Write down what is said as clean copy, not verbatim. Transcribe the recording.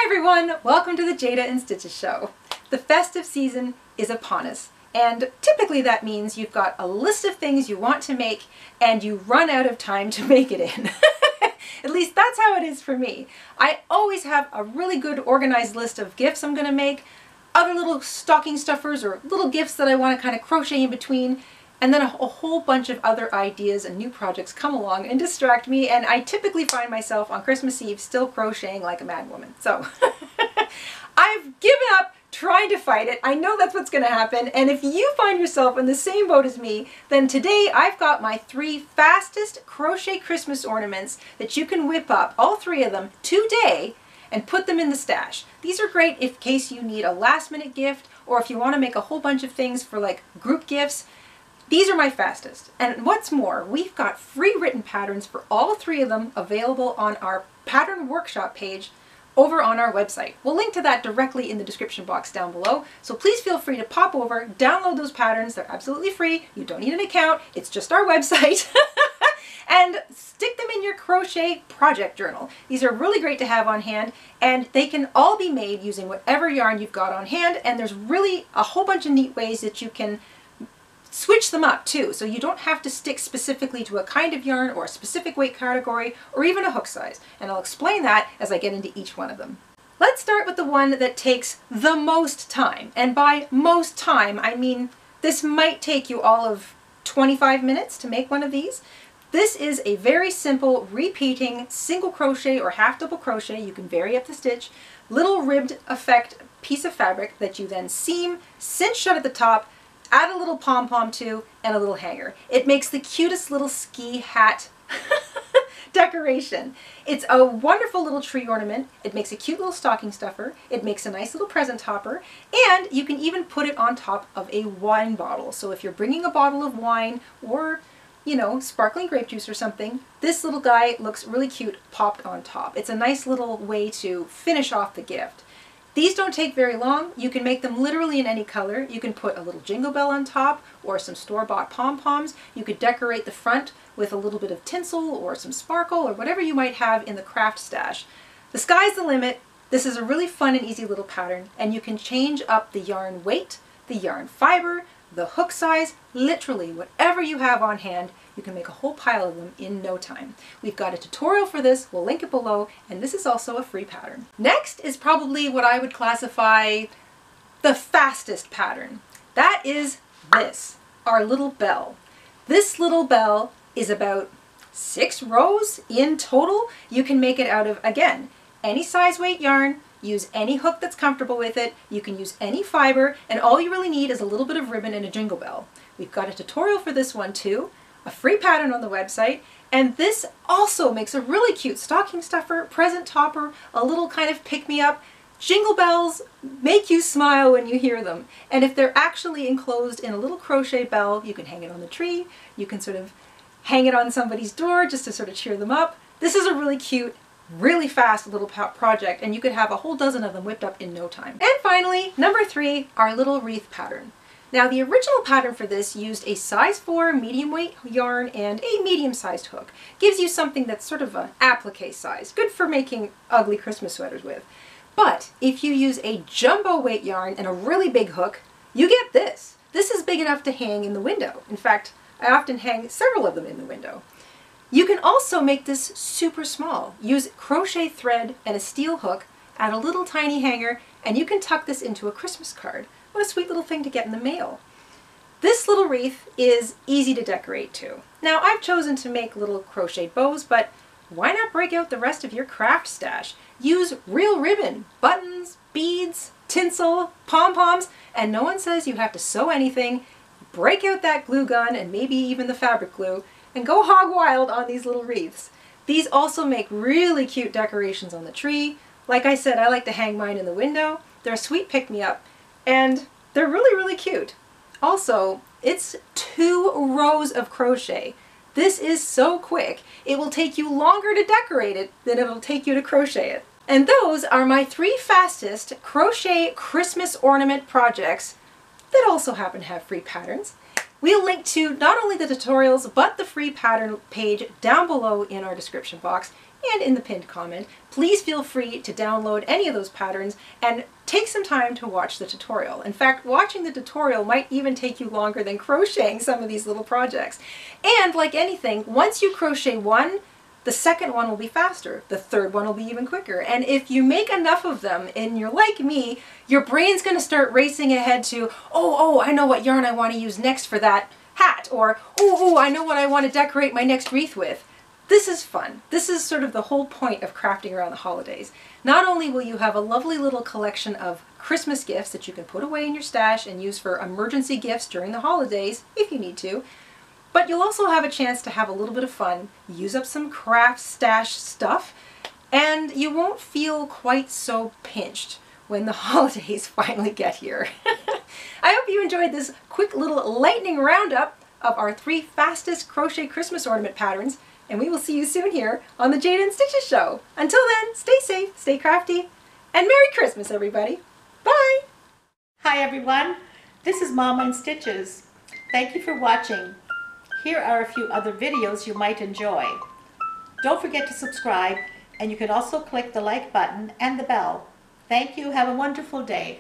everyone, welcome to the Jayda and Stitches show. The festive season is upon us, and typically that means you've got a list of things you want to make and you run out of time to make it in. At least that's how it is for me. I always have a really good organized list of gifts I'm going to make, other little stocking stuffers or little gifts that I want to kind of crochet in between, and then a whole bunch of other ideas and new projects come along and distract me, and I typically find myself on Christmas Eve still crocheting like a mad woman. So I've given up trying to fight it. I know that's what's going to happen, and if you find yourself in the same boat as me, then today I've got my 3 fastest crochet Christmas ornaments that you can whip up, all 3 of them, today, and put them in the stash. These are great in case you need a last minute gift, or if you want to make a whole bunch of things for like group gifts. These are my fastest. And what's more, we've got free written patterns for all 3 of them available on our pattern workshop page over on our website. We'll link to that directly in the description box down below. So please feel free to pop over, download those patterns. They're absolutely free. You don't need an account. It's just our website. And stick them in your crochet project journal. These are really great to have on hand, and they can all be made using whatever yarn you've got on hand. And there's really a whole bunch of neat ways that you can switch them up too, so you don't have to stick specifically to a kind of yarn or a specific weight category or even a hook size. And I'll explain that as I get into each one of them. Let's start with the one that takes the most time. And by most time, I mean this might take you all of 25 minutes to make one of these. This is a very simple repeating single crochet or half double crochet, you can vary up the stitch, little ribbed effect piece of fabric that you then seam, cinch shut at the top, add a little pom-pom to, and a little hanger. It makes the cutest little ski hat decoration. It's a wonderful little tree ornament. It makes a cute little stocking stuffer. It makes a nice little present topper, and you can even put it on top of a wine bottle. So if you're bringing a bottle of wine or, you know, sparkling grape juice or something, this little guy looks really cute popped on top. It's a nice little way to finish off the gift. These don't take very long. You can make them literally in any color. You can put a little jingle bell on top or some store-bought pom-poms. You could decorate the front with a little bit of tinsel or some sparkle or whatever you might have in the craft stash. The sky's the limit. This is a really fun and easy little pattern, and you can change up the yarn weight, the yarn fiber, the hook size, literally whatever you have on hand. You can make a whole pile of them in no time. We've got a tutorial for this, we'll link it below, and this is also a free pattern. Next is probably what I would classify the fastest pattern. That is this, our little bell. This little bell is about 6 rows in total. You can make it out of, again, any size weight yarn, use any hook that's comfortable with it, you can use any fiber, and all you really need is a little bit of ribbon and a jingle bell. We've got a tutorial for this one too, a free pattern on the website, and this also makes a really cute stocking stuffer, present topper, a little kind of pick-me-up. Jingle bells make you smile when you hear them, and if they're actually enclosed in a little crochet bell, you can hang it on the tree, you can sort of hang it on somebody's door just to sort of cheer them up. This is a really cute, really fast little project, and you could have a whole dozen of them whipped up in no time. And finally, number 3, our little wreath pattern. Now the original pattern for this used a size 4 medium weight yarn and a medium-sized hook. Gives you something that's sort of an applique size, good for making ugly Christmas sweaters with. But if you use a jumbo weight yarn and a really big hook, you get this. This is big enough to hang in the window. In fact, I often hang several of them in the window. You can also make this super small. Use crochet thread and a steel hook, add a little tiny hanger, and you can tuck this into a Christmas card. What a sweet little thing to get in the mail. This little wreath is easy to decorate too. Now I've chosen to make little crochet bows, but why not break out the rest of your craft stash? Use real ribbon, buttons, beads, tinsel, pom-poms, and no one says you have to sew anything. Break out that glue gun and maybe even the fabric glue and go hog wild on these little wreaths. These also make really cute decorations on the tree. Like I said, I like to hang mine in the window. They're a sweet pick-me-up, and they're really, really cute. Also, it's 2 rows of crochet. This is so quick. It will take you longer to decorate it than it'll take you to crochet it. And those are my 3 fastest crochet Christmas ornament projects that also happen to have free patterns. We'll link to not only the tutorials, but the free pattern page down below in our description box, and in the pinned comment. Please feel free to download any of those patterns and take some time to watch the tutorial. In fact, watching the tutorial might even take you longer than crocheting some of these little projects. And like anything, once you crochet one, the second one will be faster. The third one will be even quicker. And if you make enough of them and you're like me, your brain's going to start racing ahead to, oh, I know what yarn I want to use next for that hat, or oh, I know what I want to decorate my next wreath with. This is fun. This is sort of the whole point of crafting around the holidays. Not only will you have a lovely little collection of Christmas gifts that you can put away in your stash and use for emergency gifts during the holidays, if you need to, but you'll also have a chance to have a little bit of fun, use up some craft stash stuff, and you won't feel quite so pinched when the holidays finally get here. I hope you enjoyed this quick little lightning roundup of our 3 fastest crochet Christmas ornament patterns, and we will see you soon here on the Jayda InStitches show. Until then, stay safe, stay crafty, and Merry Christmas, everybody. Bye! Hi everyone, this is Mama InStitches. Thank you for watching. Here are a few other videos you might enjoy. Don't forget to subscribe, and you can also click the like button and the bell. Thank you. Have a wonderful day.